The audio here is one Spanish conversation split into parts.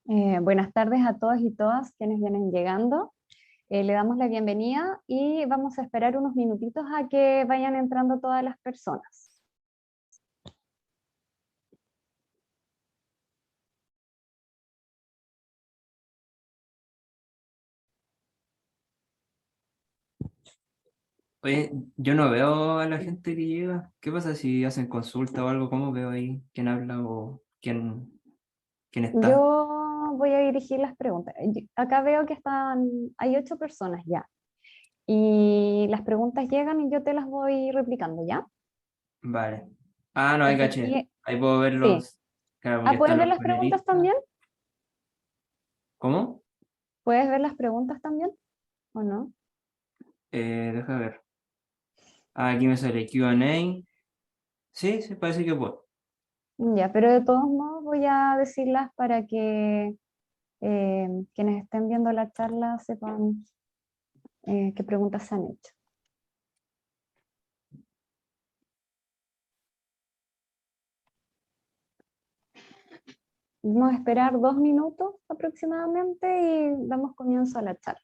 Buenas tardes a todos y todas quienes vienen llegando. Le damos la bienvenida y vamos a esperar unos minutitos a que vayan entrando todas las personas. Oye, yo no veo a la gente que llega. ¿Qué pasa si hacen consulta o algo? ¿Cómo veo ahí quién habla o quién está? Yo voy a dirigir las preguntas. Acá veo que hay 8 personas ya. Y las preguntas llegan y yo te las voy replicando, ¿ya? Vale. Ah, no, hay Perfecto. caché. Ahí puedo ver Sí. los. Claro, porque ¿Puedes están ver los las preguntas panelistas. también? ¿Cómo? ¿Puedes ver las preguntas también? ¿O no? Deja ver. Ah, aquí me sale Q&A. Sí, sí, parece que puedo. Ya, pero de todos modos voy a decirlas para que quienes estén viendo la charla sepan qué preguntas se han hecho. Vamos a esperar 2 minutos aproximadamente y damos comienzo a la charla.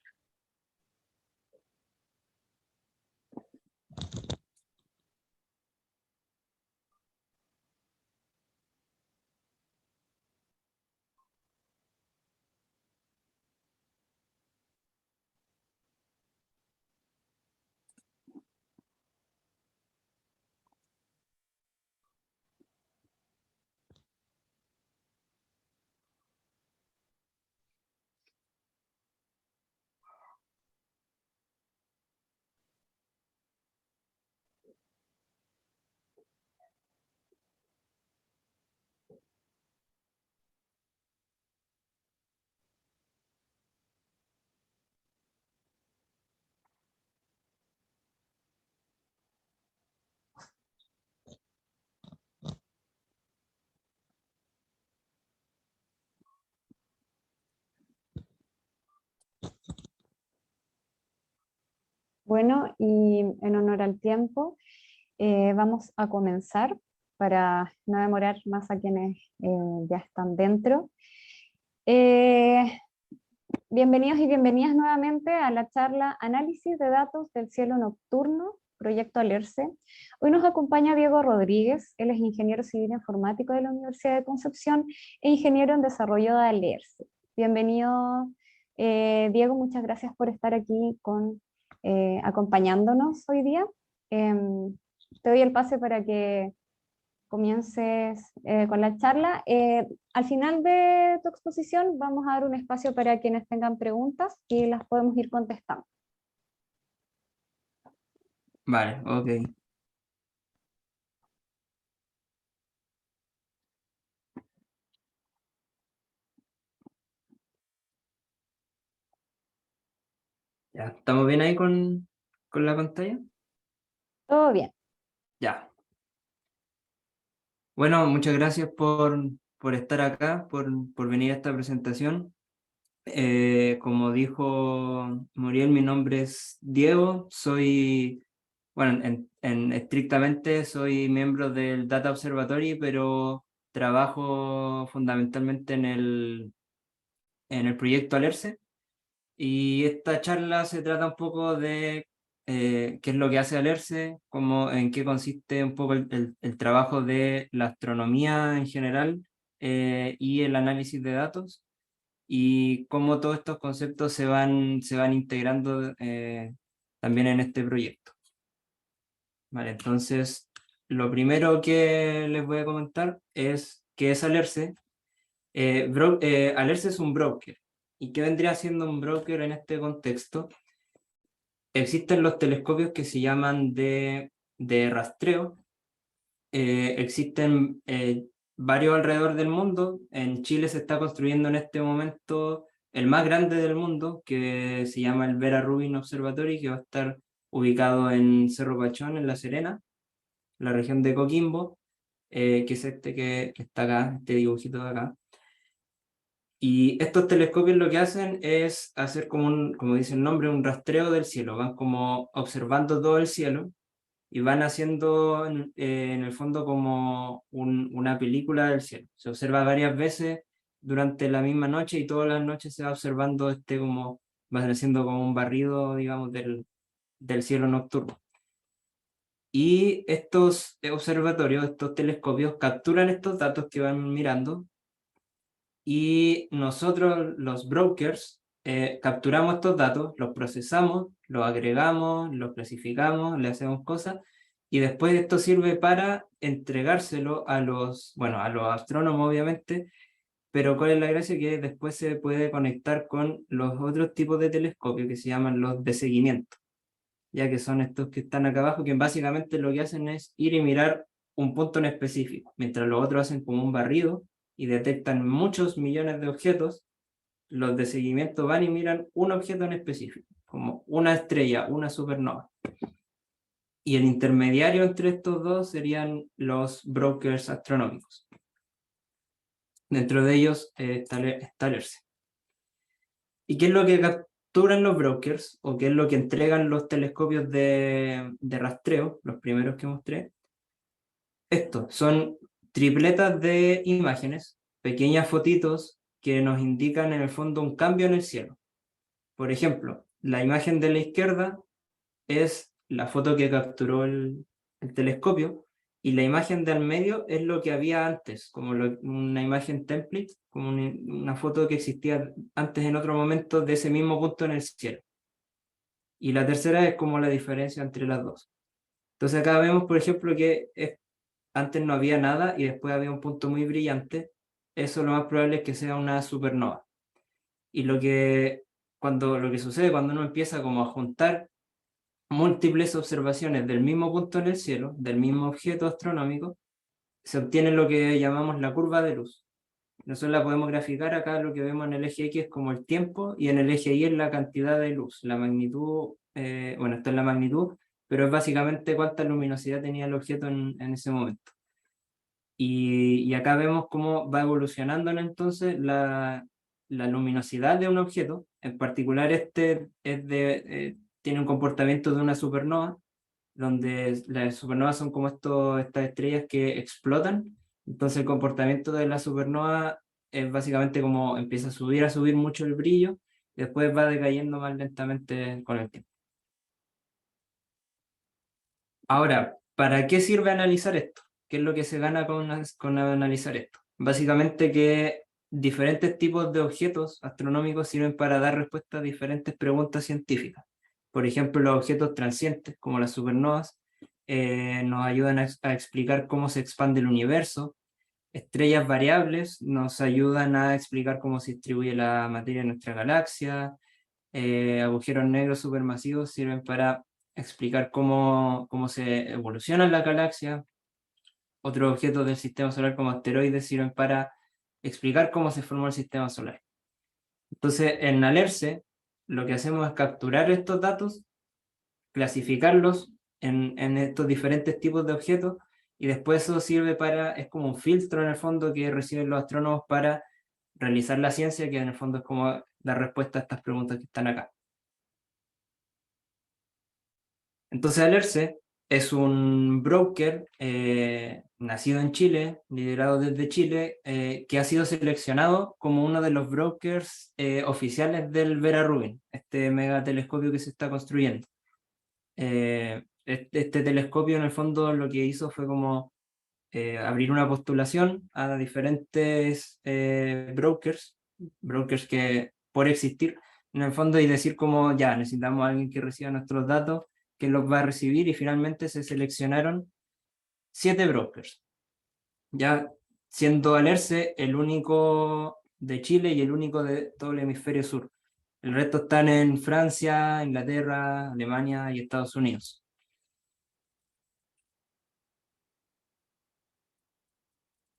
Bueno, y en honor al tiempo, vamos a comenzar para no demorar más a quienes ya están dentro. Eh, Bienvenidos y bienvenidas nuevamente a la charla Análisis de datos del cielo nocturno, Proyecto Alerce. Hoy nos acompaña Diego Rodríguez, él es ingeniero civil informático de la Universidad de Concepción e ingeniero en desarrollo de Alerce. Bienvenido, Diego, muchas gracias por estar aquí acompañándonos hoy día. Te doy el pase para que comiences con la charla. Al final de tu exposición vamos a dar un espacio para quienes tengan preguntas y las podemos ir contestando. Vale, ok. Ya. ¿Estamos bien ahí con la pantalla? Todo bien. Ya. Bueno, muchas gracias por estar acá, por venir a esta presentación. Como dijo Muriel, mi nombre es Diego, bueno, estrictamente soy miembro del Data Observatory, pero trabajo fundamentalmente en el proyecto Alerce. Y esta charla se trata un poco de qué es lo que hace Alerce, en qué consiste un poco el trabajo de la astronomía en general y el análisis de datos y cómo todos estos conceptos se van integrando también en este proyecto. Vale, entonces, lo primero que les voy a comentar es qué es Alerce. Alerce es un broker. ¿Y qué vendría siendo un broker en este contexto? Existen los telescopios que se llaman de rastreo. Existen varios alrededor del mundo. En Chile se está construyendo en este momento el más grande del mundo, que se llama el Vera Rubin Observatory, que va a estar ubicado en Cerro Pachón, en La Serena, la región de Coquimbo, que es este que está acá, este dibujito de acá. Y estos telescopios lo que hacen es hacer como dice el nombre, un rastreo del cielo. Van como observando todo el cielo y van haciendo en el fondo como una película del cielo. Se observa varias veces durante la misma noche y todas las noches se va observando como, va haciendo como un barrido, digamos, del cielo nocturno. Y estos observatorios, estos telescopios, capturan estos datos que van mirando y nosotros, los brokers, capturamos estos datos, los procesamos, los agregamos, los clasificamos, le hacemos cosas y después esto sirve para entregárselo a bueno, a los astrónomos obviamente, pero ¿cuál es la gracia? Que después se puede conectar con los otros tipos de telescopios que se llaman los de seguimiento, ya que son estos que están acá abajo, que básicamente lo que hacen es ir y mirar un punto en específico, mientras los otros hacen como un barrido y detectan muchos millones de objetos. Los de seguimiento van y miran un objeto en específico, como una estrella, una supernova. Y el intermediario entre estos dos serían los brokers astronómicos. Dentro de ellos está LERCE. ¿Y qué es lo que capturan los brokers o qué es lo que entregan los telescopios de rastreo, los primeros que mostré? Estos son tripletas de imágenes, pequeñas fotitos que nos indican en el fondo un cambio en el cielo. Por ejemplo, la imagen de la izquierda es la foto que capturó el telescopio y la imagen del medio es lo que había antes, como una imagen template, como una foto que existía antes en otro momento de ese mismo punto en el cielo. Y la tercera es como la diferencia entre las dos. Entonces acá vemos, por ejemplo, que antes no había nada y después había un punto muy brillante. Eso lo más probable es que sea una supernova. Y lo que sucede cuando uno empieza como a juntar múltiples observaciones del mismo punto en el cielo, del mismo objeto astronómico, se obtiene lo que llamamos la curva de luz. Nosotros la podemos graficar acá, lo que vemos en el eje X es como el tiempo y en el eje Y es la cantidad de luz, la magnitud, bueno, esto es la magnitud, pero es básicamente cuánta luminosidad tenía el objeto en ese momento. Y acá vemos cómo va evolucionando entonces la luminosidad de un objeto, en particular tiene un comportamiento de una supernova, donde las supernovas son como estas estrellas que explotan. Entonces el comportamiento de la supernova es básicamente como empieza a subir mucho el brillo, y después va decayendo más lentamente con el tiempo. Ahora, ¿para qué sirve analizar esto? ¿Qué es lo que se gana con analizar esto? Básicamente que diferentes tipos de objetos astronómicos sirven para dar respuesta a diferentes preguntas científicas. Por ejemplo, los objetos transientes, como las supernovas, nos ayudan a explicar cómo se expande el universo. Estrellas variables nos ayudan a explicar cómo se distribuye la materia en nuestra galaxia. Agujeros negros supermasivos sirven para explicar cómo se evoluciona la galaxia. Otros objetos del sistema solar como asteroides sirven para explicar cómo se formó el sistema solar. Entonces, en NALERCE, lo que hacemos es capturar estos datos, clasificarlos en estos diferentes tipos de objetos, y después eso sirve es como un filtro en el fondo que reciben los astrónomos para realizar la ciencia, que en el fondo es como dar respuesta a estas preguntas que están acá. Entonces, Alerce es un broker nacido en Chile, liderado desde Chile, que ha sido seleccionado como uno de los brokers oficiales del Vera Rubin, este megatelescopio que se está construyendo. Este telescopio en el fondo lo que hizo fue como abrir una postulación a diferentes brokers que por existir en el fondo, y decir como ya necesitamos a alguien que reciba nuestros datos, que los va a recibir, y finalmente se seleccionaron 7 brokers, ya siendo Alerce el único de Chile y el único de todo el hemisferio sur. El resto están en Francia, Inglaterra, Alemania y Estados Unidos.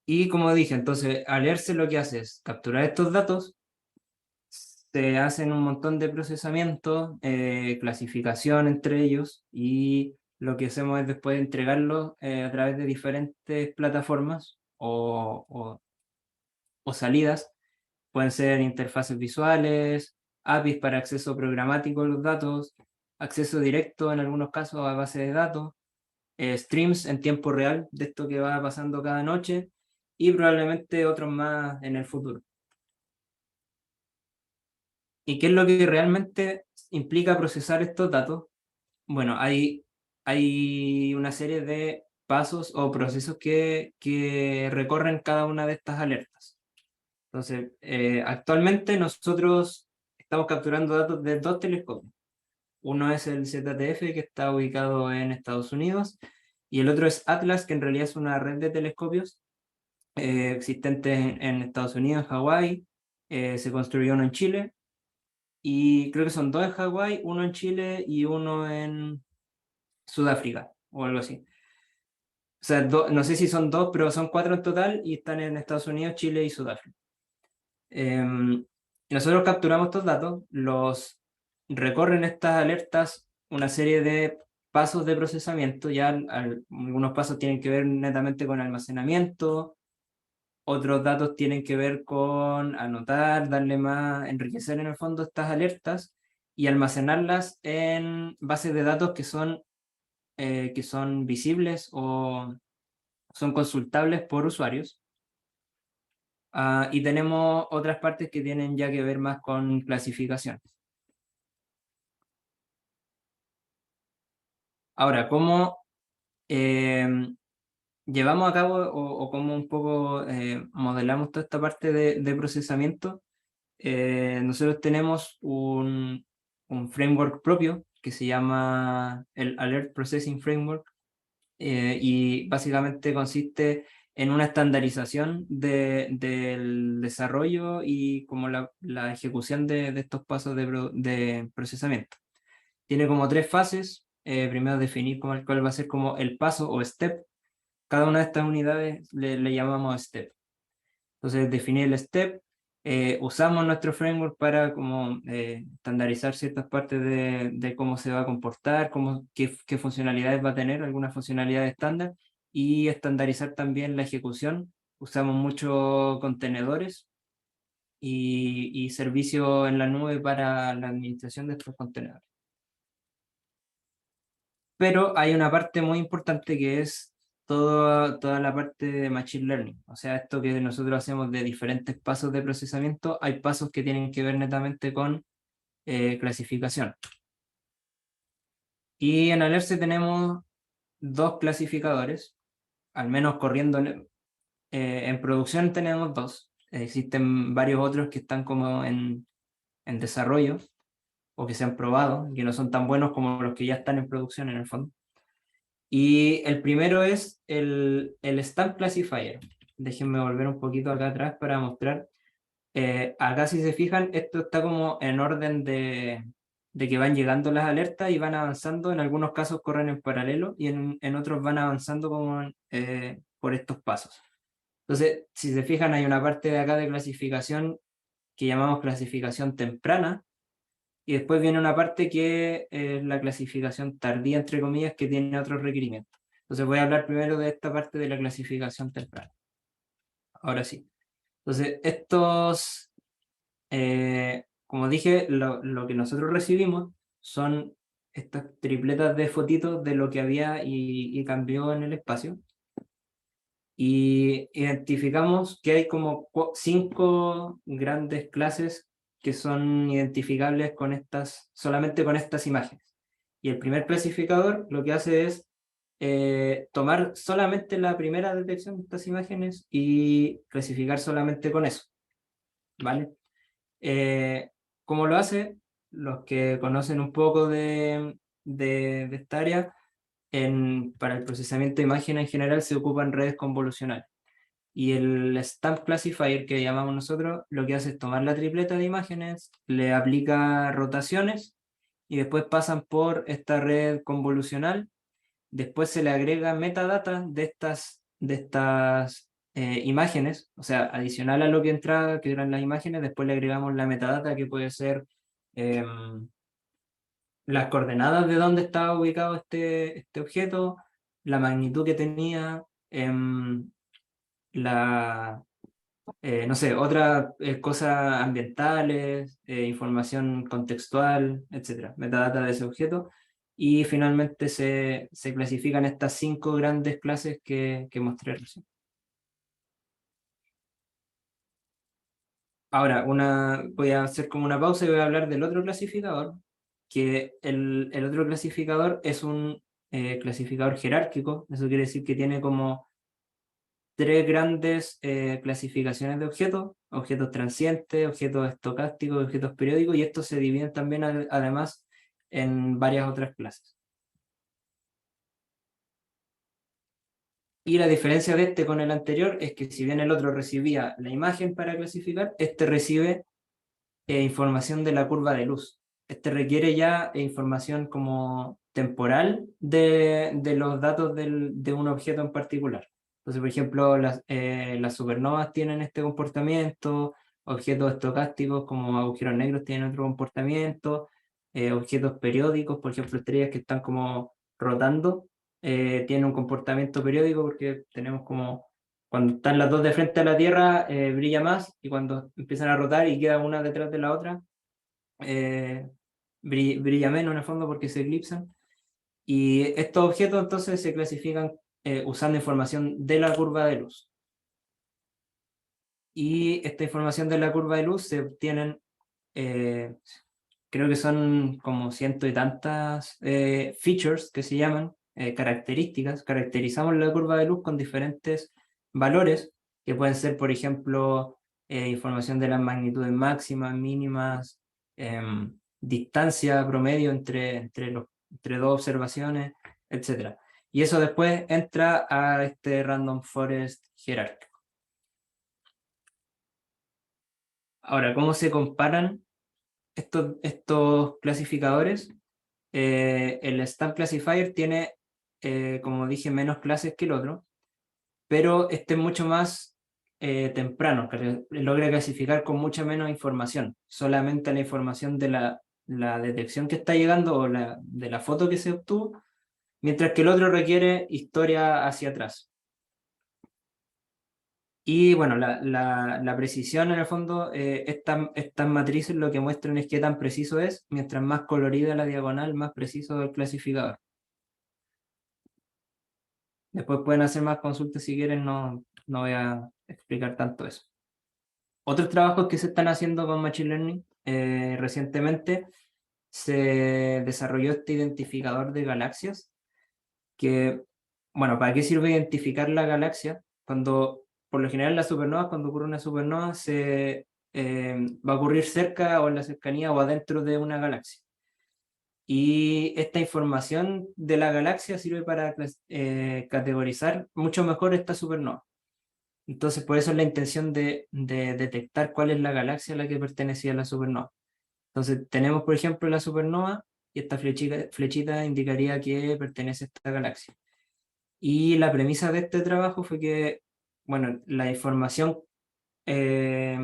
Y como dije, entonces, Alerce lo que hace es capturar estos datos, se hacen un montón de procesamiento, clasificación entre ellos, y lo que hacemos es después entregarlos a través de diferentes plataformas o salidas. Pueden ser interfaces visuales, APIs para acceso programático a los datos, acceso directo en algunos casos a bases de datos, streams en tiempo real de esto que va pasando cada noche, y probablemente otros más en el futuro. ¿Y qué es lo que realmente implica procesar estos datos? Bueno, hay una serie de pasos o procesos que recorren cada una de estas alertas. Entonces, actualmente nosotros estamos capturando datos de dos telescopios. Uno es el ZTF, que está ubicado en Estados Unidos, y el otro es Atlas, que en realidad es una red de telescopios existentes en Estados Unidos, en Hawái. Se construyó uno en Chile, y creo que son dos en Hawái, uno en Chile y uno en Sudáfrica, o algo así. O sea, no sé si son dos, pero son cuatro en total y están en Estados Unidos, Chile y Sudáfrica. Nosotros capturamos estos datos, los recorren estas alertas una serie de pasos de procesamiento, ya algunos pasos tienen que ver netamente con almacenamiento, otros datos tienen que ver con anotar, darle más, enriquecer en el fondo estas alertas y almacenarlas en bases de datos que son visibles o son consultables por usuarios. Y tenemos otras partes que tienen ya que ver más con clasificación. Ahora, ¿cómo llevamos a cabo o cómo un poco modelamos toda esta parte de procesamiento? Nosotros tenemos un framework propio que se llama el Alert Processing Framework, y básicamente consiste en una estandarización del desarrollo y como la ejecución de estos pasos de procesamiento. Tiene como tres fases. Primero definir cuál va a ser como el paso o step. Cada una de estas unidades le llamamos step. Entonces, definir el step. Usamos nuestro framework para como estandarizar ciertas partes de cómo se va a comportar, qué funcionalidades va a tener, algunas funcionalidades estándar, y estandarizar también la ejecución. Usamos muchos contenedores y servicios en la nube para la administración de estos contenedores. Pero hay una parte muy importante que es toda la parte de Machine Learning. O sea, esto que nosotros hacemos de diferentes pasos de procesamiento, hay pasos que tienen que ver netamente con clasificación. Y en Alerce tenemos dos clasificadores, al menos corriendo en producción tenemos dos. Existen varios otros que están como en desarrollo o que se han probado, que no son tan buenos como los que ya están en producción en el fondo. Y el primero es el Stamp Classifier. Déjenme volver un poquito acá atrás para mostrar. Acá si se fijan, esto está como en orden de que van llegando las alertas y van avanzando. En algunos casos corren en paralelo y en otros van avanzando como por estos pasos. Entonces, si se fijan, hay una parte de acá de clasificación que llamamos clasificación temprana, y después viene una parte que es la clasificación tardía, entre comillas, que tiene otros requerimientos. Entonces voy a hablar primero de esta parte de la clasificación temprana. Ahora sí. Entonces, como dije, lo que nosotros recibimos son estas tripletas de fotitos de lo que había y cambió en el espacio. Y identificamos que hay como 5 grandes clases que son identificables solamente con estas imágenes. Y el primer clasificador lo que hace es tomar solamente la primera detección de estas imágenes y clasificar solamente con eso. ¿Vale? ¿Cómo lo hace? Los que conocen un poco de esta área, para el procesamiento de imagen en general se ocupan redes convolucionales. Y el Stamp Classifier que llamamos nosotros, lo que hace es tomar la tripleta de imágenes, le aplica rotaciones y después pasan por esta red convolucional. Después se le agrega metadata de estas imágenes, o sea, adicional a lo que entraba, que eran las imágenes, después le agregamos la metadata que puede ser las coordenadas de dónde estaba ubicado este objeto, la magnitud que tenía, no sé, otras cosas ambientales, información contextual, etcétera, metadata de ese objeto. Y finalmente se clasifican estas 5 grandes clases que mostré recién. Ahora, voy a hacer como una pausa y voy a hablar del otro clasificador, que el otro clasificador es un clasificador jerárquico. Eso quiere decir que tiene como tres grandes clasificaciones de objetos: objetos transientes, objetos estocásticos, objetos periódicos, y estos se dividen también además en varias otras clases. Y la diferencia de este con el anterior es que si bien el otro recibía la imagen para clasificar, este recibe información de la curva de luz. Este requiere ya información como temporal de los datos de un objeto en particular. Entonces, por ejemplo, las supernovas tienen este comportamiento, objetos estocásticos como agujeros negros tienen otro comportamiento, objetos periódicos, por ejemplo, estrellas que están como rotando, tienen un comportamiento periódico porque tenemos como cuando están las dos de frente a la Tierra, brilla más, y cuando empiezan a rotar y queda una detrás de la otra, eh, brilla menos en el fondo porque se eclipsan. Y estos objetos entonces se clasifican usando información de la curva de luz. Y esta información de la curva de luz se obtienen, eh, creo que son como ciento y tantas features que se llaman, características. Caracterizamos la curva de luz con diferentes valores, que pueden ser, por ejemplo, información de las magnitudes máximas, mínimas, distancia promedio entre dos observaciones, etc. Y eso después entra a este random forest jerárquico. Ahora, ¿cómo se comparan estos clasificadores? El Stamp Classifier tiene, como dije, menos clases que el otro, pero este es mucho más temprano, que logra clasificar con mucha menos información, solamente la información de la detección que está llegando o de la foto que se obtuvo, mientras que el otro requiere historia hacia atrás. Y bueno, la precisión en el fondo, estas matrices lo que muestran es qué tan preciso es. Mientras más colorida la diagonal, más preciso el clasificador. Después pueden hacer más consultas si quieren, no voy a explicar tanto eso. Otros trabajos que se están haciendo con Machine Learning, recientemente se desarrolló este identificador de galaxias, que, bueno, ¿para qué sirve identificar la galaxia? Por lo general, las supernovas, cuando ocurre una supernova, va a ocurrir cerca o en la cercanía o adentro de una galaxia. Y esta información de la galaxia sirve para categorizar mucho mejor esta supernova. Entonces, por eso es la intención de detectar cuál es la galaxia a la que pertenecía la supernova. Entonces, tenemos, por ejemplo, la supernova, y esta flechita indicaría que pertenece a esta galaxia. Y la premisa de este trabajo fue que, bueno, la información, eh,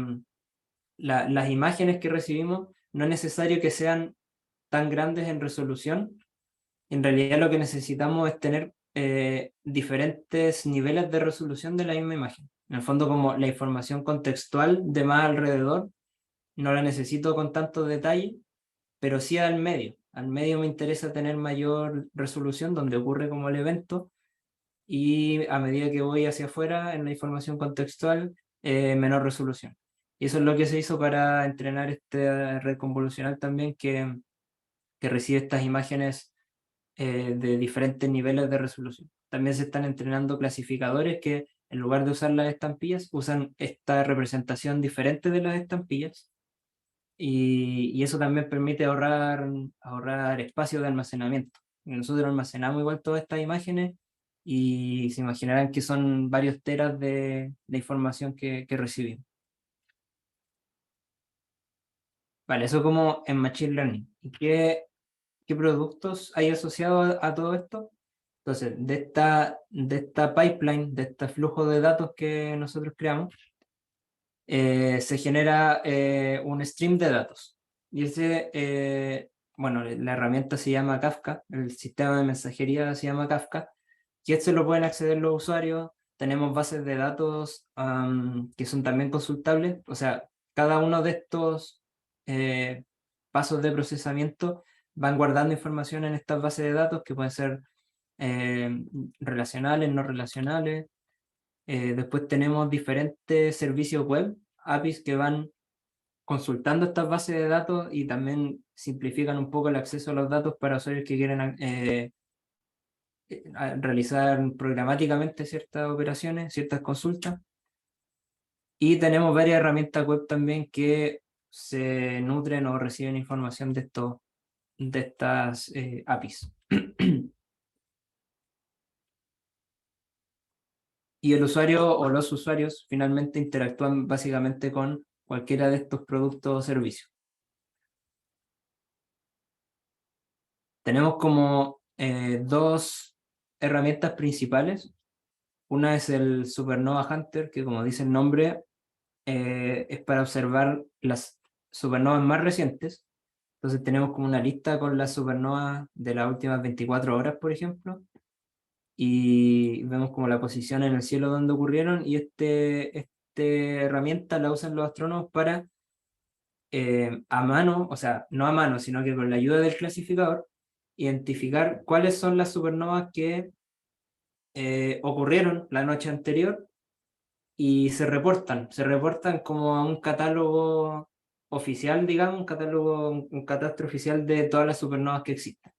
las imágenes que recibimos, no es necesario que sean tan grandes en resolución. En realidad lo que necesitamos es tener diferentes niveles de resolución de la misma imagen. En el fondo, como la información contextual de más alrededor, no la necesito con tanto detalle, pero sí al medio. Al medio me interesa tener mayor resolución donde ocurre como el evento, y a medida que voy hacia afuera en la información contextual, menor resolución. Y eso es lo que se hizo para entrenar esta red convolucional también, que recibe estas imágenes de diferentes niveles de resolución. También se están entrenando clasificadores que, en lugar de usar las estampillas, usan esta representación diferente de las estampillas, y eso también permite ahorrar espacio de almacenamiento. Nosotros almacenamos igual todas estas imágenes, y se imaginarán que son varios teras de información que recibimos. Vale, eso como en Machine Learning. ¿Y qué productos hay asociados a todo esto? Entonces, de esta pipeline, de este flujo de datos que nosotros creamos, se genera un stream de datos. Y bueno, la herramienta se llama Kafka, el sistema de mensajería se llama Kafka, y esto lo pueden acceder los usuarios. Tenemos bases de datos que son también consultables, o sea, cada uno de estos eh, pasos de procesamiento van guardando información en estas bases de datos que pueden ser eh, relacionales, no relacionales. Después tenemos diferentes servicios web, APIs que van consultando estas bases de datos y también simplifican un poco el acceso a los datos para usuarios que quieren realizar programáticamente ciertas operaciones, ciertas consultas. Y tenemos varias herramientas web también que se nutren o reciben información de estas APIs. Y el usuario o los usuarios finalmente interactúan básicamente con cualquiera de estos productos o servicios. Tenemos como dos herramientas principales. Una es el Supernova Hunter, que como dice el nombre, es para observar las supernovas más recientes. Entonces tenemos como una lista con las supernovas de las últimas 24 horas, por ejemplo, y vemos como la posición en el cielo donde ocurrieron, y esta herramienta la usan los astrónomos para a mano, o sea, no a mano, sino que con la ayuda del clasificador, identificar cuáles son las supernovas que ocurrieron la noche anterior y se reportan como a un catálogo oficial, digamos, un catastro oficial de todas las supernovas que existen.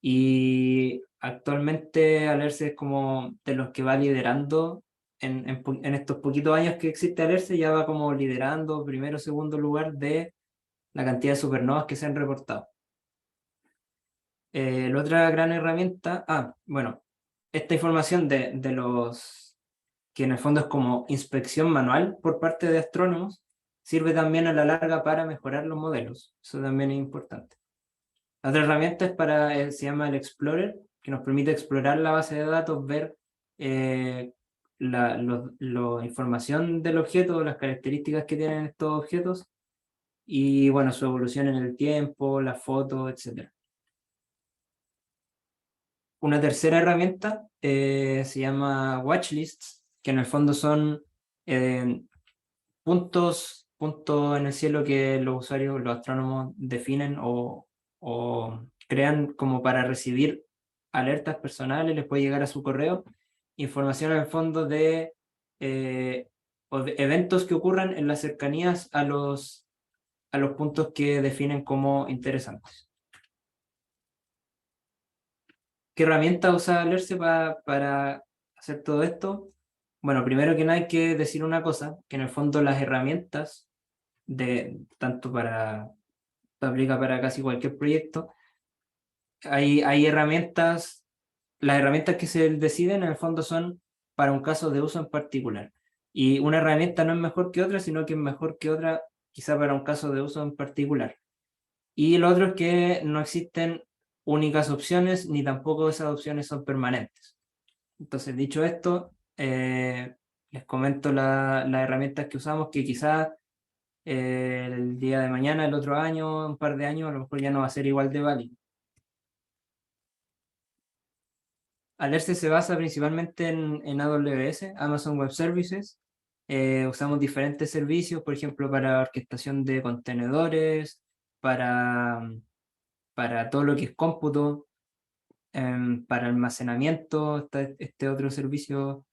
Y actualmente Alerce es como de los que va liderando en estos poquitos años que existe Alerce, ya va como liderando primero o segundo lugar de la cantidad de supernovas que se han reportado. La otra gran herramienta, bueno, esta información de los que en el fondo es como inspección manual por parte de astrónomos, sirve también a la larga para mejorar los modelos. Eso también es importante. La otra herramienta es se llama el Explorer, que nos permite explorar la base de datos, ver la información del objeto, las características que tienen estos objetos, y bueno, su evolución en el tiempo, las fotos, etc. Una tercera herramienta se llama Watchlists, que en el fondo son eh, puntos en el cielo que los usuarios, los astrónomos definen o crean como para recibir alertas personales, les puede llegar a su correo información en el fondo de eventos que ocurran en las cercanías a los puntos que definen como interesantes. ¿Qué herramienta usa Alerce para hacer todo esto? Bueno, primero que nada hay que decir una cosa, que en el fondo las herramientas tanto aplica para casi cualquier proyecto, hay herramientas, las herramientas que se deciden en el fondo son para un caso de uso en particular. Y una herramienta no es mejor que otra, sino que es mejor que otra quizá para un caso de uso en particular. Y lo otro es que no existen únicas opciones, ni tampoco esas opciones son permanentes. Entonces, dicho esto, les comento las herramientas que usamos, que quizás el día de mañana, el otro año, un par de años, a lo mejor ya no va a ser igual de válido. Alerce se basa principalmente en AWS, Amazon Web Services. Usamos diferentes servicios, por ejemplo, para orquestación de contenedores, para, para todo lo que es cómputo, para almacenamiento, está este otro servicio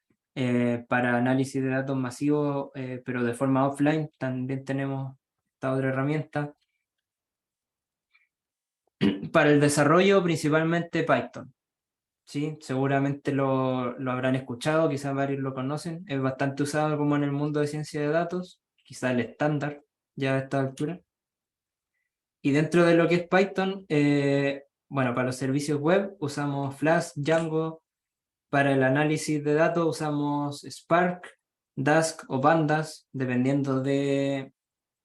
para análisis de datos masivos, pero de forma offline, también tenemos esta otra herramienta. Para el desarrollo, principalmente Python. Sí, seguramente lo habrán escuchado, quizás varios lo conocen. Es bastante usado como en el mundo de ciencia de datos, quizás el estándar ya a esta altura. Y dentro de lo que es Python, bueno, para los servicios web usamos Flask, Django. Para el análisis de datos usamos Spark, Dask o Pandas, dependiendo de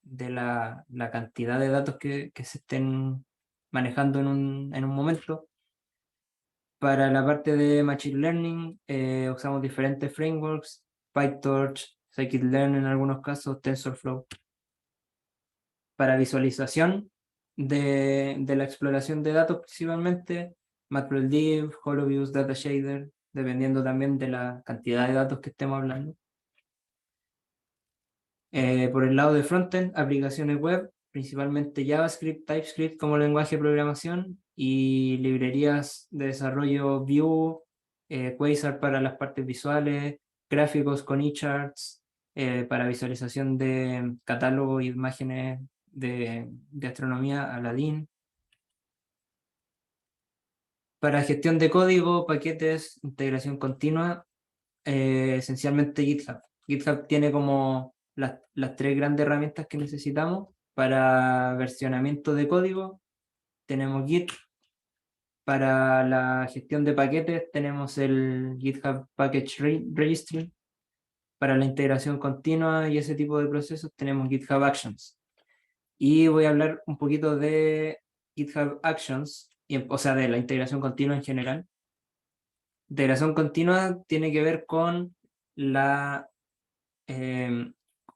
la cantidad de datos que se estén manejando en un momento. Para la parte de Machine Learning usamos diferentes frameworks, PyTorch, Scikit-learn en algunos casos, TensorFlow. Para visualización de la exploración de datos principalmente, Matplotlib, HoloViews, Data Shader, dependiendo también de la cantidad de datos que estemos hablando. Por el lado de frontend, aplicaciones web, principalmente JavaScript, TypeScript como lenguaje de programación y librerías de desarrollo Vue, Quasar para las partes visuales, gráficos con eCharts, para visualización de catálogo y imágenes de astronomía, Aladdin. Para gestión de código, paquetes, integración continua, esencialmente GitHub. GitHub tiene como las tres grandes herramientas que necesitamos para versionamiento de código. Tenemos Git. Para la gestión de paquetes tenemos el GitHub Package Registry. Para la integración continua y ese tipo de procesos tenemos GitHub Actions. Y voy a hablar un poquito de GitHub Actions, o sea, de la integración continua en general. Integración continua tiene que ver con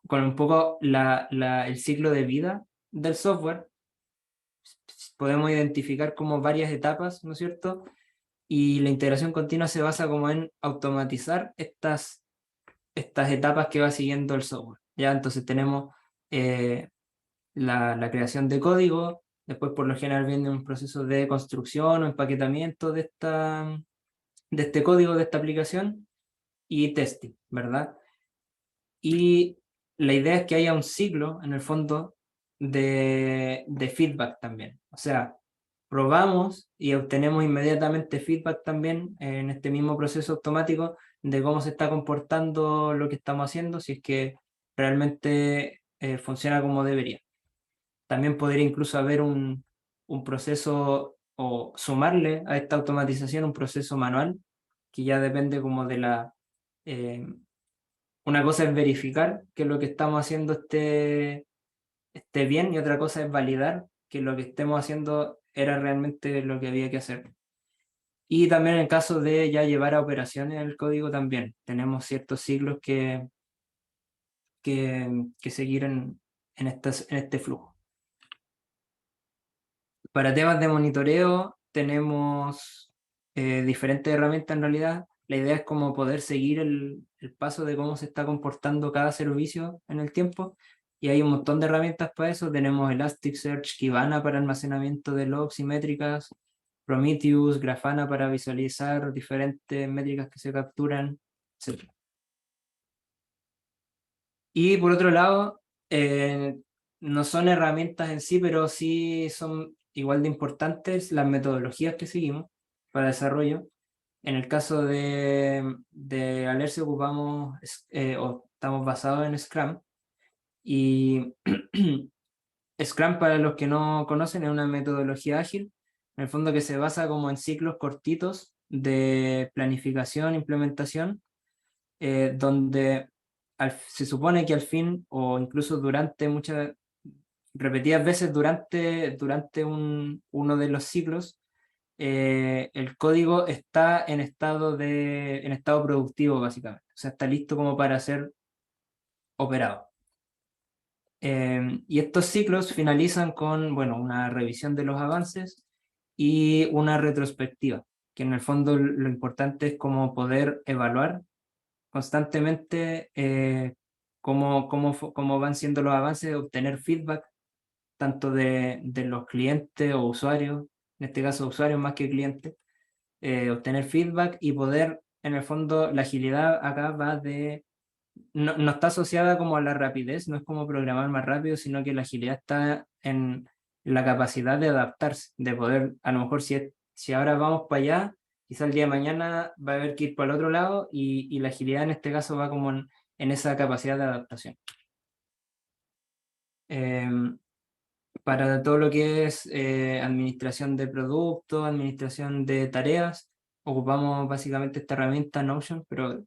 con un poco el ciclo de vida del software. Podemos identificar como varias etapas, ¿no es cierto? Y la integración continua se basa como en automatizar estas etapas que va siguiendo el software. ¿Ya? Entonces tenemos la creación de código, después por lo general viene un proceso de construcción o empaquetamiento de este código, de esta aplicación, y testing, ¿verdad? Y la idea es que haya un ciclo, en el fondo, de feedback también. O sea, probamos y obtenemos inmediatamente feedback también en este mismo proceso automático de cómo se está comportando lo que estamos haciendo, si es que realmente funciona como debería. También podría incluso haber un proceso o sumarle a esta automatización un proceso manual, que ya depende como de eh, una cosa es verificar que lo que estamos haciendo esté bien, y otra cosa es validar que lo que estemos haciendo era realmente lo que había que hacer. Y también en el caso de ya llevar a operaciones el código también, tenemos ciertos ciclos que seguir en este flujo. Para temas de monitoreo tenemos diferentes herramientas en realidad. La idea es como poder seguir el paso de cómo se está comportando cada servicio en el tiempo. Y hay un montón de herramientas para eso. Tenemos Elasticsearch, Kibana para almacenamiento de logs y métricas, Prometheus, Grafana para visualizar diferentes métricas que se capturan, etc. Y por otro lado, no son herramientas en sí, pero sí son igual de importantes las metodologías que seguimos para desarrollo. En el caso de Alerce ocupamos o estamos basados en Scrum, y Scrum, para los que no conocen, es una metodología ágil, en el fondo que se basa como en ciclos cortitos de planificación, implementación, donde se supone que al fin, o incluso durante muchas repetidas veces durante uno de los ciclos, el código está en estado productivo, básicamente. O sea, está listo como para ser operado. Y estos ciclos finalizan con, bueno, una revisión de los avances y una retrospectiva, que en el fondo lo importante es como poder evaluar constantemente cómo van siendo los avances, obtener feedback tanto de los clientes o usuarios, en este caso usuarios más que clientes, obtener feedback y poder, en el fondo, la agilidad acá va no está asociada como a la rapidez, no es como programar más rápido, sino que la agilidad está en la capacidad de adaptarse, de poder, a lo mejor si ahora vamos para allá, quizá el día de mañana va a haber que ir para el otro lado, y la agilidad en este caso va como en esa capacidad de adaptación. Para todo lo que es administración de productos, administración de tareas, ocupamos básicamente esta herramienta Notion, pero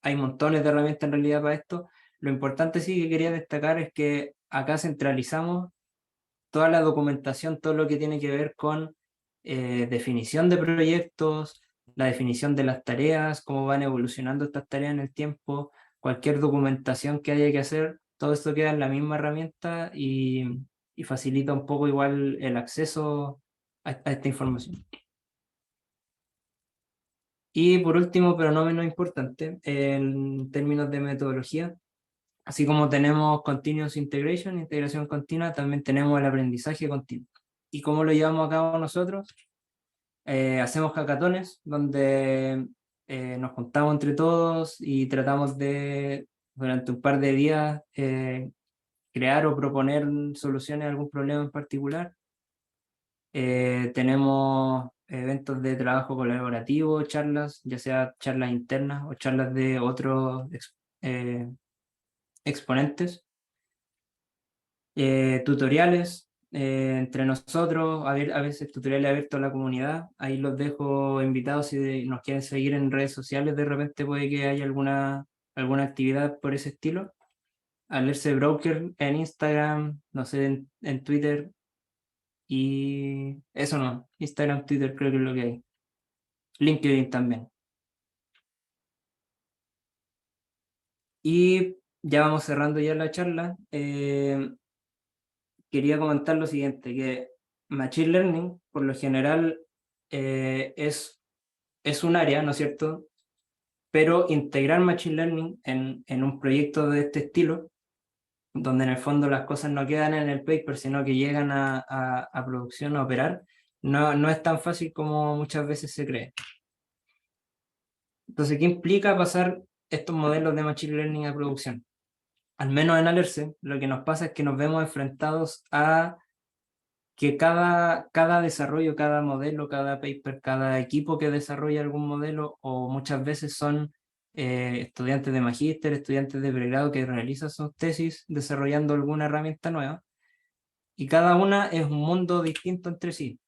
hay montones de herramientas en realidad para esto. Lo importante sí que quería destacar es que acá centralizamos toda la documentación, todo lo que tiene que ver con definición de proyectos, la definición de las tareas, cómo van evolucionando estas tareas en el tiempo, cualquier documentación que haya que hacer, todo esto queda en la misma herramienta, y facilita un poco igual el acceso a esta información. Y por último, pero no menos importante, en términos de metodología, así como tenemos Continuous Integration, integración continua, también tenemos el aprendizaje continuo. ¿Y cómo lo llevamos a cabo nosotros? Hacemos hackatones donde nos juntamos entre todos y tratamos de durante un par de días crear o proponer soluciones a algún problema en particular. Tenemos eventos de trabajo colaborativo, charlas, ya sea charlas internas o charlas de otros exponentes. Tutoriales entre nosotros, a veces tutoriales abiertos a la comunidad. Ahí los dejo invitados si nos quieren seguir en redes sociales, de repente puede que haya alguna actividad por ese estilo. Alerce Broker en Instagram, no sé, en Twitter, y eso no, Instagram, Twitter creo que es lo que hay. LinkedIn también. Y ya vamos cerrando ya la charla. Quería comentar lo siguiente, que Machine Learning, por lo general, es un área, ¿no es cierto? Pero integrar Machine Learning en un proyecto de este estilo, donde en el fondo las cosas no quedan en el paper, sino que llegan a producción, a operar, no es tan fácil como muchas veces se cree. Entonces, ¿qué implica pasar estos modelos de Machine Learning a producción? Al menos en Alerce, lo que nos pasa es que nos vemos enfrentados a que cada desarrollo, cada modelo, cada paper, cada equipo que desarrolla algún modelo, o muchas veces son estudiantes de magíster, estudiantes de pregrado que realizan sus tesis desarrollando alguna herramienta nueva, y cada una es un mundo distinto entre sí.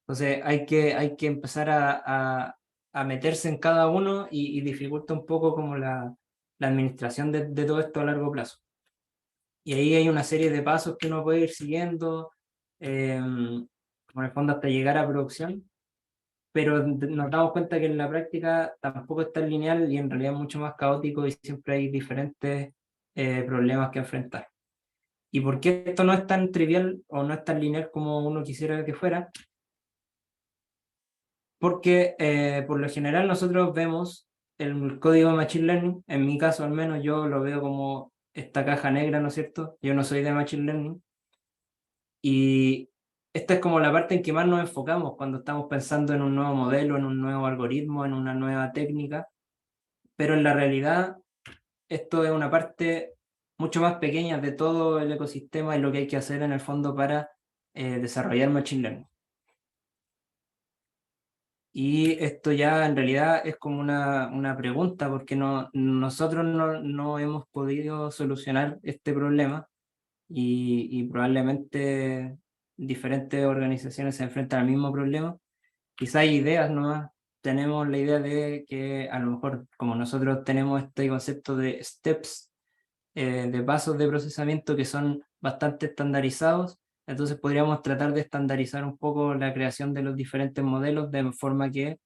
Entonces hay que empezar a meterse en cada uno y dificulta un poco como la administración de todo esto a largo plazo. Y ahí hay una serie de pasos que uno puede ir siguiendo, como en el fondo hasta llegar a producción, pero nos damos cuenta que en la práctica tampoco es tan lineal y en realidad es mucho más caótico y siempre hay diferentes problemas que enfrentar. ¿Y por qué esto no es tan trivial o no es tan lineal como uno quisiera que fuera? Porque por lo general nosotros vemos el código de Machine Learning, en mi caso al menos yo lo veo como esta caja negra, ¿no es cierto? Yo no soy de Machine Learning, y esta es como la parte en que más nos enfocamos cuando estamos pensando en un nuevo modelo, en un nuevo algoritmo, en una nueva técnica, pero en la realidad esto es una parte mucho más pequeña de todo el ecosistema y lo que hay que hacer en el fondo para desarrollar Machine Learning. Y esto ya en realidad es como una pregunta, porque nosotros no hemos podido solucionar este problema, y probablemente diferentes organizaciones se enfrentan al mismo problema. Quizá hay ideas nomás. Tenemos la idea de que a lo mejor, como nosotros tenemos este concepto de steps, de pasos de procesamiento que son bastante estandarizados, entonces podríamos tratar de estandarizar un poco la creación de los diferentes modelos de forma que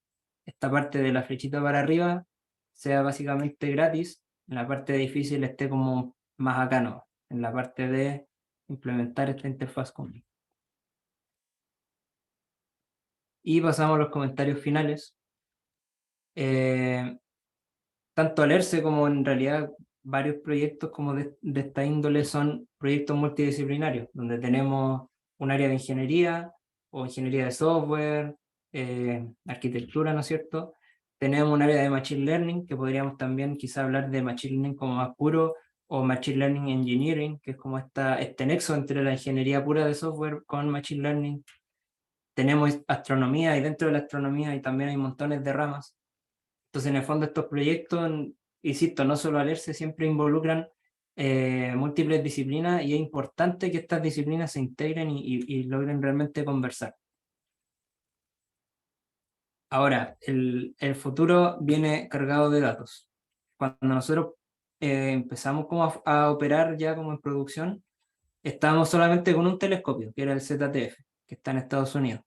esta parte de la flechita para arriba sea básicamente gratis, en la parte difícil esté como más acá, ¿no? En la parte de implementar esta interfaz común. Y pasamos a los comentarios finales. Tanto Alerce como en realidad varios proyectos como de esta índole son proyectos multidisciplinarios, donde tenemos un área de ingeniería o ingeniería de software, arquitectura, ¿no es cierto? Tenemos un área de Machine Learning, que podríamos también quizá hablar de Machine Learning como más puro, o Machine Learning Engineering, que es como este nexo entre la ingeniería pura de software con Machine Learning. Tenemos astronomía, y dentro de la astronomía y también hay montones de ramas. Entonces, en el fondo, estos proyectos, insisto, no solo Alerce, siempre involucran múltiples disciplinas, y es importante que estas disciplinas se integren y logren realmente conversar. Ahora, el futuro viene cargado de datos. Cuando nosotros empezamos como a operar ya como en producción, estábamos solamente con un telescopio, que era el ZTF, que está en Estados Unidos.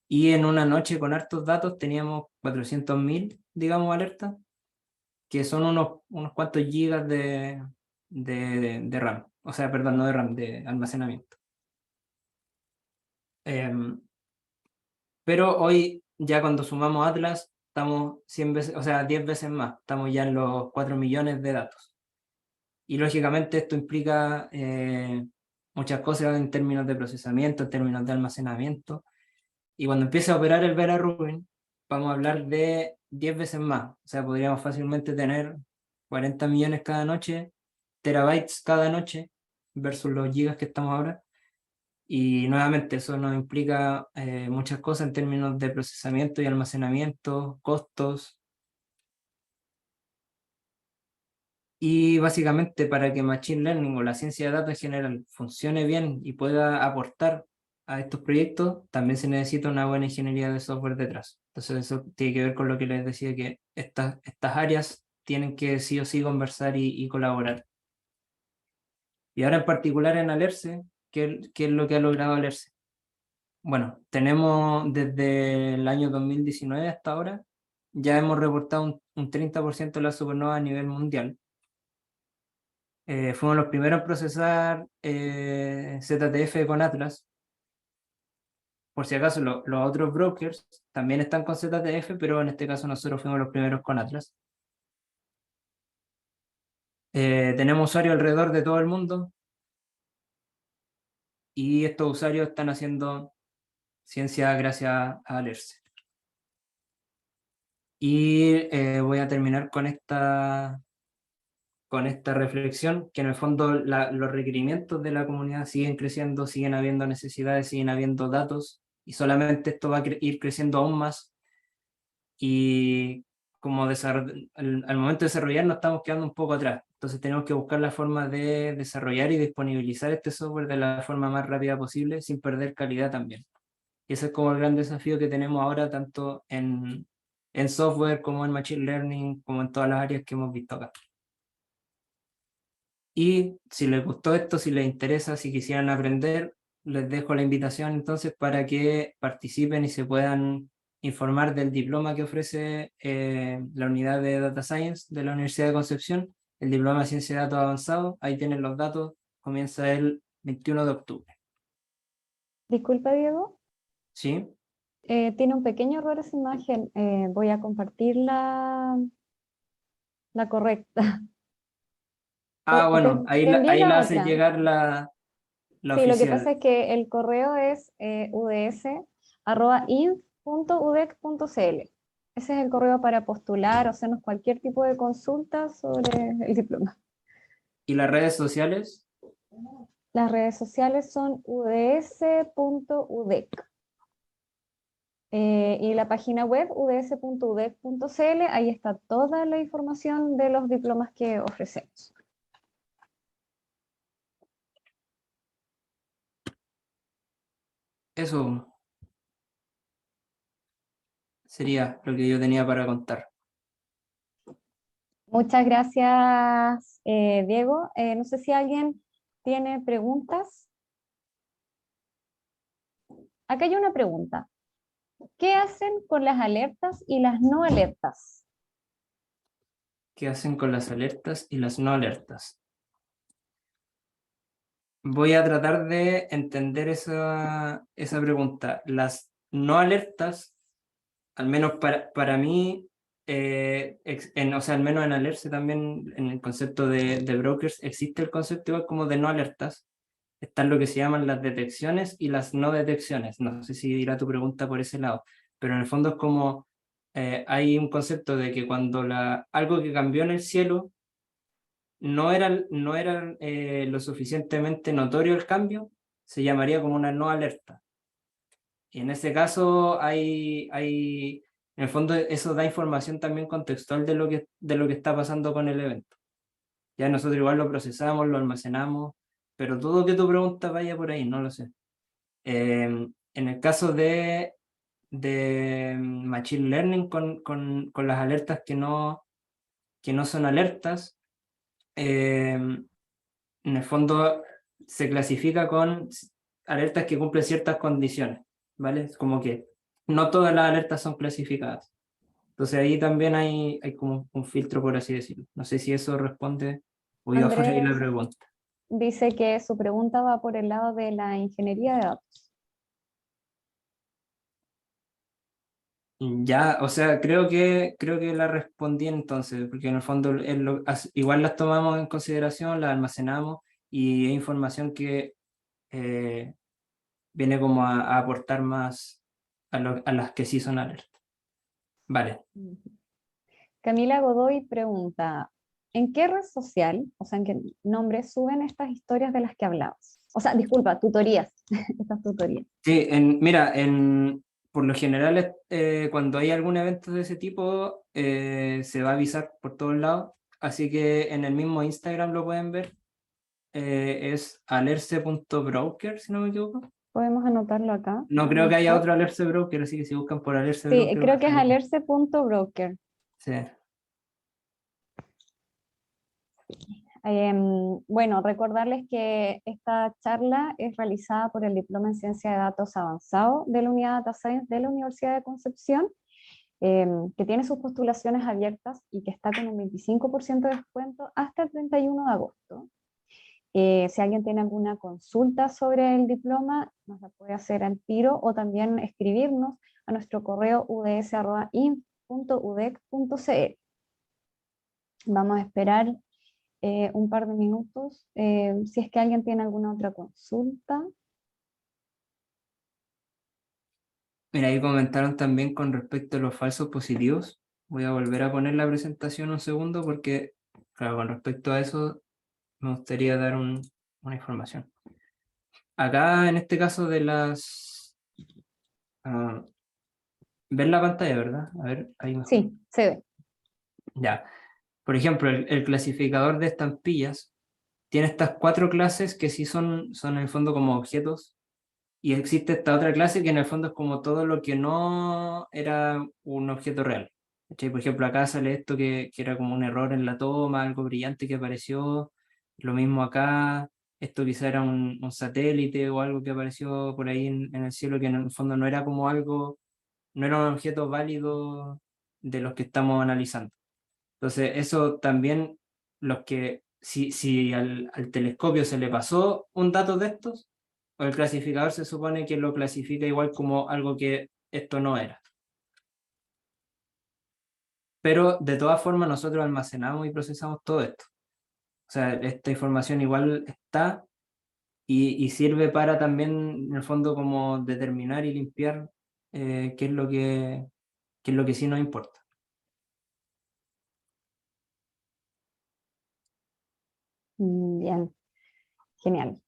Y en una noche con hartos datos teníamos 400.000, digamos, alertas, que son unos cuantos gigas de RAM. O sea, perdón, no de RAM, de almacenamiento. Pero hoy, ya cuando sumamos Atlas, estamos 100 veces, o sea, 10 veces más. Estamos ya en los 4 millones de datos. Y lógicamente esto implica muchas cosas en términos de procesamiento, en términos de almacenamiento. Y cuando empiece a operar el Vera Rubin, vamos a hablar de 10 veces más. O sea, podríamos fácilmente tener 40 millones cada noche, terabytes cada noche, versus los gigas que estamos ahora. Y nuevamente eso nos implica muchas cosas en términos de procesamiento y almacenamiento, costos. Y básicamente para que Machine Learning o la ciencia de datos en general funcione bien y pueda aportar a estos proyectos, también se necesita una buena ingeniería de software detrás. Entonces eso tiene que ver con lo que les decía, que estas áreas tienen que sí o sí conversar y colaborar. Y ahora en particular en Alerce, ¿qué es lo que ha logrado Alerce? Bueno, tenemos desde el año 2019 hasta ahora, ya hemos reportado un 30% de la supernova a nivel mundial. Fuimos los primeros en procesar ZTF con Atlas. Por si acaso, los otros brokers también están con ZTF, pero en este caso nosotros fuimos los primeros con Atlas. Tenemos usuarios alrededor de todo el mundo y estos usuarios están haciendo ciencia gracias a Alerce. Y voy a terminar con esta reflexión, que en el fondo los requerimientos de la comunidad siguen creciendo, siguen habiendo necesidades, siguen habiendo datos, y solamente esto va a ir creciendo aún más. Y como al momento de desarrollar nos estamos quedando un poco atrás. Entonces tenemos que buscar la forma de desarrollar y disponibilizar este software de la forma más rápida posible sin perder calidad también. Y ese es como el gran desafío que tenemos ahora, tanto en software como en machine learning, como en todas las áreas que hemos visto acá. Y si les gustó esto, si les interesa, si quisieran aprender, les dejo la invitación entonces para que participen y se puedan informar del diploma que ofrece la unidad de Data Science de la Universidad de Concepción, el diploma de Ciencia de Datos Avanzado. Ahí tienen los datos, comienza el 21 de octubre. Disculpa, Diego. ¿Sí? Tiene un pequeño error esa imagen. Voy a compartir la correcta. Ah, bueno, Te envié ahí la la hace otra. llegar la Sí, lo que pasa oficial. es que el correo es uds@id.udec.cl. Ese es el correo para postular o hacernos cualquier tipo de consulta sobre el diploma. ¿Y las redes sociales? Las redes sociales son uds.udec. Y la página web uds.udec.cl, ahí está toda la información de los diplomas que ofrecemos. Eso sería lo que yo tenía para contar. Muchas gracias, Diego. No sé si alguien tiene preguntas. Acá hay una pregunta. ¿Qué hacen con las alertas y las no alertas? ¿Qué hacen con las alertas y las no alertas? Voy a tratar de entender esa pregunta. Las no alertas, al menos para mí, o sea, al menos en Alerce también, en el concepto de brokers, existe el concepto igual como de no alertas. Están lo que se llaman las detecciones y las no detecciones. No sé si irá tu pregunta por ese lado, pero en el fondo es como hay un concepto de que cuando algo que cambió en el cielo no era lo suficientemente notorio el cambio, se llamaría como una no alerta. Y en ese caso en el fondo eso da información también contextual de lo que está pasando con el evento. Ya nosotros igual lo procesamos, lo almacenamos, pero todo que tu pregunta vaya por ahí, no lo sé. En el caso de Machine Learning con las alertas que no son alertas, en el fondo se clasifica con alertas que cumplen ciertas condiciones, ¿vale? Es como que no todas las alertas son clasificadas. Entonces ahí también hay como un filtro, por así decirlo. No sé si eso responde o iba por ahí la Andrés pregunta. dice que su pregunta va por el lado de la ingeniería de datos. Ya, o sea, creo que la respondí entonces, porque en el fondo igual las tomamos en consideración, las almacenamos y es información que eh, viene como a aportar más a las que sí son alertas. Vale. Ujú. Camila Godoy pregunta, ¿en qué red social, o sea, en qué nombre suben estas historias de las que hablabas? O sea, disculpa, tutorías, estas tutorías. Sí, mira, por lo general, cuando hay algún evento de ese tipo, se va a avisar por todos lados, así que en el mismo Instagram lo pueden ver, es alerce.broker, si no me equivoco. Podemos anotarlo acá. No creo que haya otro Alerce Broker, así que si buscan por Alerce Sí, Broker, va creo a que es salir. alerce.broker. Sí. Bueno, recordarles que esta charla es realizada por el Diploma en Ciencia de Datos Avanzado de la Unidad Data Science de la Universidad de Concepción, que tiene sus postulaciones abiertas y que está con un 25% de descuento hasta el 31 de agosto. Si alguien tiene alguna consulta sobre el diploma, nos la puede hacer al tiro o también escribirnos a nuestro correo uds.inf.udec.cl. Vamos a esperar un par de minutos si es que alguien tiene alguna otra consulta. Mira, ahí comentaron también con respecto a los falsos positivos. Voy a volver a poner la presentación un segundo porque, claro, con respecto a eso me gustaría dar una información. Acá, en este caso de las... ven la pantalla, ¿verdad? A ver, ahí mejor. Sí, se ve. Ya. Por ejemplo, el clasificador de estampillas tiene estas 4 clases que sí son en el fondo como objetos, y existe esta otra clase que en el fondo es como todo lo que no era un objeto real. ¿Cachai? Por ejemplo, acá sale esto que era como un error en la toma, algo brillante que apareció. Lo mismo acá, esto quizá era un satélite o algo que apareció por ahí en el cielo, que en el fondo no era como algo, no era un objeto válido de los que estamos analizando. Entonces, eso también, si al telescopio se le pasó un dato de estos, o el clasificador se supone que lo clasifica igual como algo que esto no era. Pero de todas formas nosotros almacenamos y procesamos todo esto. O sea, esta información igual está y sirve para también, en el fondo, como determinar y limpiar qué es lo que sí nos importa. Bien, genial.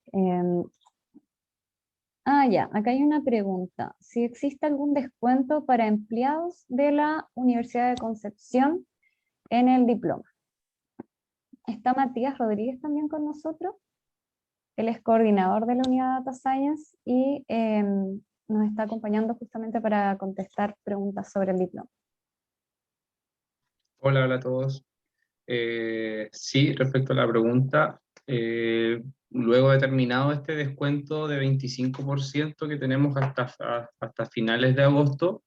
Ya, acá hay una pregunta. Si existe algún descuento para empleados de la Universidad de Concepción en el diploma. Está Matías Rodríguez también con nosotros. Él es coordinador de la unidad Data Science y nos está acompañando justamente para contestar preguntas sobre el diploma. Hola, hola a todos. Sí, respecto a la pregunta, luego de terminado este descuento de 25% que tenemos hasta finales de agosto,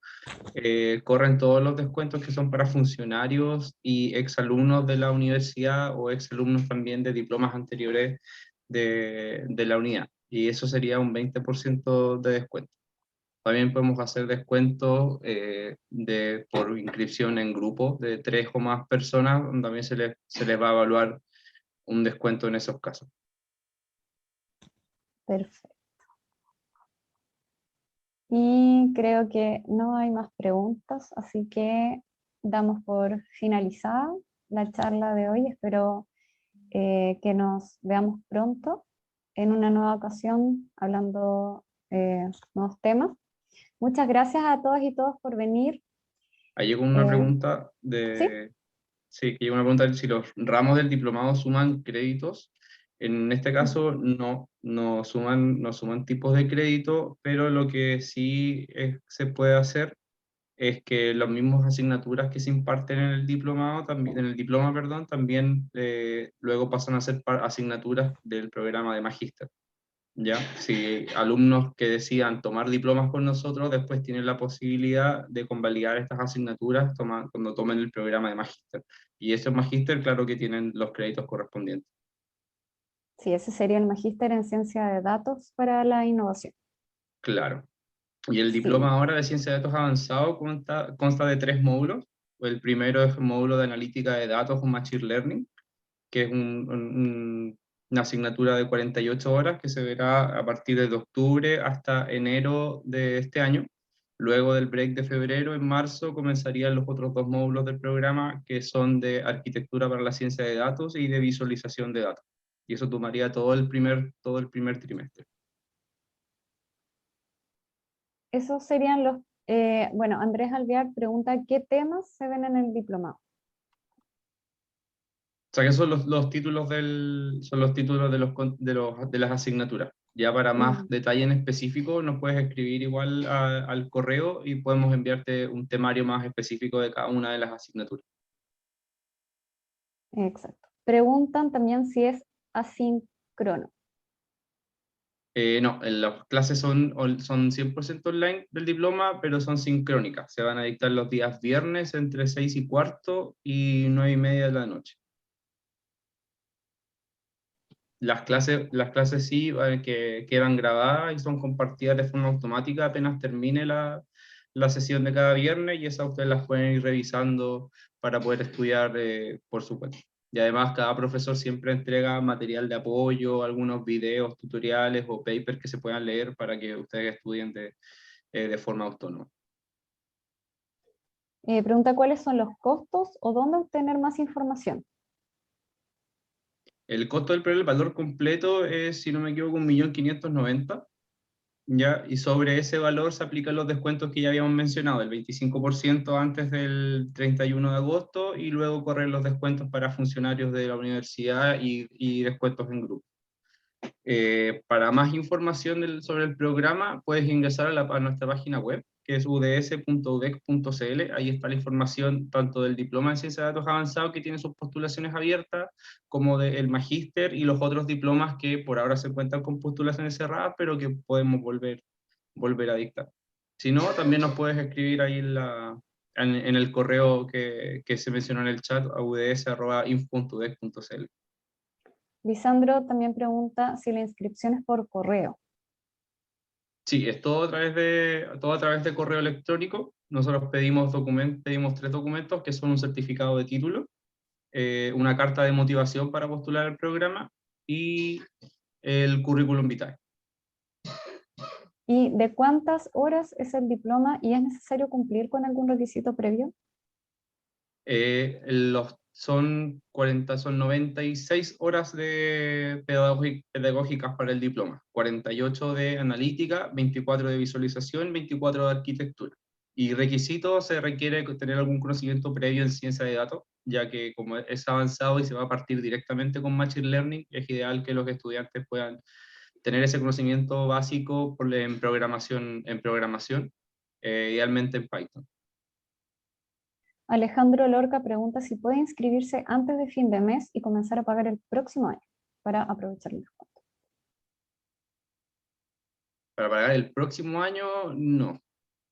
corren todos los descuentos que son para funcionarios y exalumnos de la universidad o exalumnos también de diplomas anteriores de la unidad. Y eso sería un 20% de descuento. También podemos hacer descuentos por inscripción en grupo de 3 o más personas, donde también se les va a evaluar un descuento en esos casos. Perfecto. Y creo que no hay más preguntas, así que damos por finalizada la charla de hoy. Espero que nos veamos pronto en una nueva ocasión hablando nuevos temas. Muchas gracias a todas y todos por venir. Ahí llegó una pregunta ¿Sí? sí, que llegó una pregunta de si los ramos del diplomado suman créditos. En este caso no suman tipos de crédito, pero lo que sí se puede hacer es que las mismas asignaturas que se imparten en el diplomado, también, en el diploma, perdón, también luego pasan a ser asignaturas del programa de magíster. ¿Ya? Si alumnos que decidan tomar diplomas con nosotros, después tienen la posibilidad de convalidar estas asignaturas cuando tomen el programa de magíster. Y esos magíster, claro que tienen los créditos correspondientes. Sí, ese sería el magíster en ciencia de datos para la innovación. Claro. Y el diploma Sí, ahora de ciencia de datos avanzado consta de 3 módulos. El primero es el módulo de analítica de datos o machine learning, que es una asignatura de 48 horas que se verá a partir de octubre hasta enero de este año. Luego del break de febrero, en marzo, comenzarían los otros 2 módulos del programa, que son de arquitectura para la ciencia de datos y de visualización de datos. Y eso tomaría todo el primer trimestre. Esos serían los, bueno, Andrés Alvear pregunta, ¿qué temas se ven en el diplomado? O sea que son los títulos son los títulos de las asignaturas. Ya para más detalle en específico nos puedes escribir igual al correo y podemos enviarte un temario más específico de cada una de las asignaturas. Exacto. Preguntan también si es asíncrono. No, las clases son 100% online del diploma, pero son sincrónicas. Se van a dictar los días viernes entre 6:15 y 9:30 de la noche. Las clases sí, que quedan grabadas y son compartidas de forma automática apenas termine la sesión de cada viernes, y esas ustedes las pueden ir revisando para poder estudiar por su cuenta. Y además cada profesor siempre entrega material de apoyo, algunos videos, tutoriales o papers que se puedan leer para que ustedes estudien de forma autónoma. Pregunta cuáles son los costos o dónde obtener más información. El costo del el valor completo es, si no me equivoco, 1.590.000. ¿Ya? Y sobre ese valor se aplican los descuentos que ya habíamos mencionado, el 25% antes del 31 de agosto, y luego corren los descuentos para funcionarios de la universidad y descuentos en grupo. Para más información sobre el programa, puedes ingresar a nuestra página web, que es uds.udec.cl. Ahí está la información tanto del diploma en ciencia de datos avanzado, que tiene sus postulaciones abiertas, como del magíster y los otros diplomas que por ahora se cuentan con postulaciones cerradas, pero que podemos volver a dictar. Si no, también nos puedes escribir ahí en el correo que se mencionó en el chat, a uds.info.udec.cl. Lisandro también pregunta si la inscripción es por correo. Sí, es todo a través de correo electrónico. Nosotros pedimos 3 documentos, que son un certificado de título, una carta de motivación para postular al programa y el currículum vitae. ¿Y de cuántas horas es el diploma y es necesario cumplir con algún requisito previo? Son 96 horas de pedagógicas para el diploma, 48 de analítica, 24 de visualización, 24 de arquitectura. Y requisitos, se requiere tener algún conocimiento previo en ciencia de datos, ya que como es avanzado y se va a partir directamente con Machine Learning, es ideal que los estudiantes puedan tener ese conocimiento básico en programación, idealmente en Python. Alejandro Lorca pregunta si puede inscribirse antes de fin de mes y comenzar a pagar el próximo año para aprovechar el descuento. Para pagar el próximo año, no.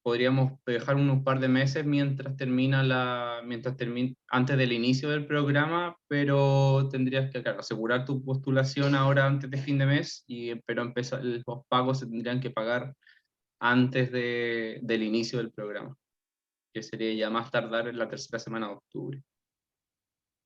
Podríamos dejar unos par de meses antes del inicio del programa, pero tendrías que, claro, asegurar tu postulación ahora antes de fin de mes, pero los pagos se tendrían que pagar antes del inicio del programa, que sería ya más tardar en la tercera semana de octubre.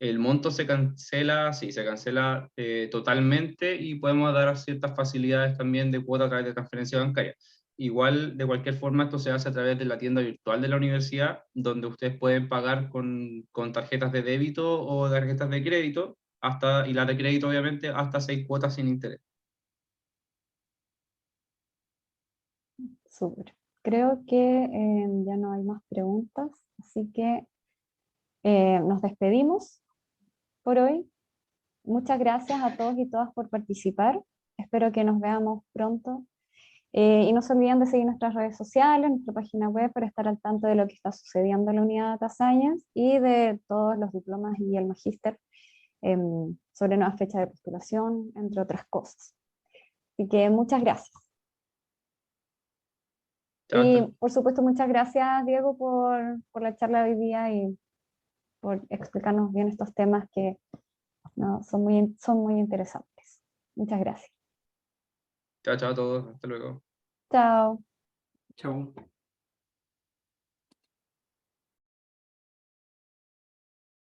El monto se cancela, sí, se cancela totalmente, y podemos dar ciertas facilidades también de cuota a través de transferencia bancaria. Igual, de cualquier forma, esto se hace a través de la tienda virtual de la universidad, donde ustedes pueden pagar con tarjetas de débito o tarjetas de crédito, y las de crédito obviamente hasta 6 cuotas sin interés. Súper. Creo que ya no hay más preguntas, así que nos despedimos por hoy. Muchas gracias a todos y todas por participar. Espero que nos veamos pronto. Y no se olviden de seguir nuestras redes sociales, nuestra página web, para estar al tanto de lo que está sucediendo en la unidad de Data Science y de todos los diplomas y el magíster sobre nuevas fechas de postulación, entre otras cosas. Así que muchas gracias. Y por supuesto, muchas gracias, Diego, por la charla de hoy día y por explicarnos bien estos temas que son muy interesantes. Muchas gracias. Chao, chao a todos. Hasta luego. Chao. Chau.